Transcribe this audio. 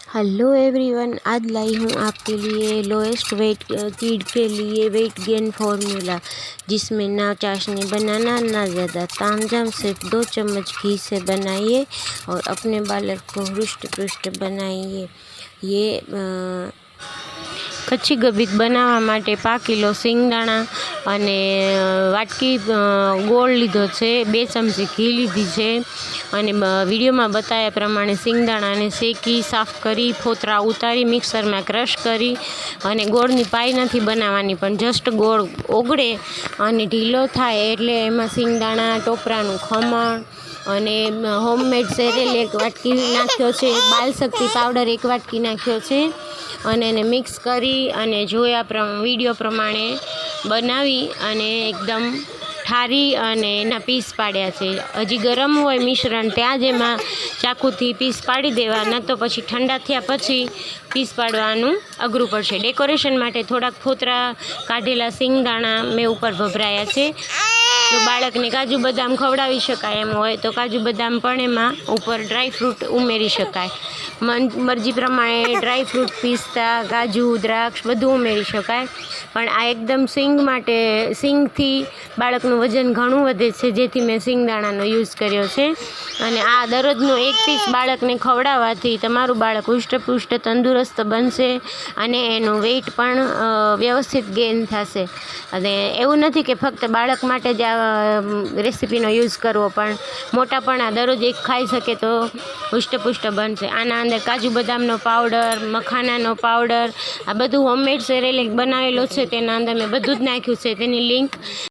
Hello everyone, आज लाई हूँ आपके लिए लोएस्ट वेट किड के लिए वेट गेन फॉर्मूला, जिसमें ना चाशनी बनाना ना ज़्यादा तामझाम। सिर्फ 2 चम्मच घी से बनाइए और अपने बालक को हृष्ट पुष्ट बनाइए। ये कच्ची गबीक बनावा माटे 5 किलो सिंगदाणा अने वाटकी गोळ लीधो छे, 2 चमची घी लीधी छे अने विडियो में बताया प्रमाणे सिंगदाणा ने शेकी साफ करी फोतरा उतारी मिक्सर में क्रश करी अने गोळनी पाई नथी बनावानी, पण जस्ट गोळ ओगळे अने ढीलो थाय एटले एमां सिंगदाणा, टोपरानुं खमण अने होममेड सेरेल 1 वाटकी नाख्यो छे, बाल शक्ति पाउडर 1 वाटकी नाख्यो छे अने एने मिक्स करी अने जोया विडियो प्रमाणे बनावी अने एकदम ठारी अने एना पीस पाड्या छे। हजी गरम होय मिश्रण त्यां ज एमां चाकूथी पीस पाड़ी देवा, न तो पछी ठंडा थया पछी पीस पाडवानुं अघरूं पड़शे। डेकोरेशन माटे थोड़ाक फोतरा काढेला सिंगदाणा मैं उपर भभराया छे। जो बाळकने काजू बदाम खवડાવી शकाय एम होय तो काजू बदाम पण एमां उपर ड्राय फ्रूट उमेरी शकाय। मरजी प्रमाणे ड्राय फ्रूट पिस्ता काजू द्राक्ष बधुं उमेरी शकाय, पण आ एकदम सींग माटे सींगथी बाळकनुं वजन घणुं वधे छे, जेथी मैं सिंगदाणानो यूज कर्यो छे। अने आ दररोजनो 1 पीस बाळकने खवડાववाथी तमारुं बाळक हुष्टपुष्ट तंदुरस्त बनशे अने एनुं वेट पण व्यवस्थित गेन थशे। अने एवुं नथी के फक्त बाळक माटे ज रेसिपीनो यूज करवो, पण मोटा पण आ दररोज 1 खाई शके तो हुष्टपुष्ट बनशे। आना अंदर काजू बदामनो पाउडर, मखानानो पाउडर आ बधुं होममेड सेरेलेक बनावेलो छे, तेना अंदर मैं बधुं ज नाख्युं छे। तेनी लिंक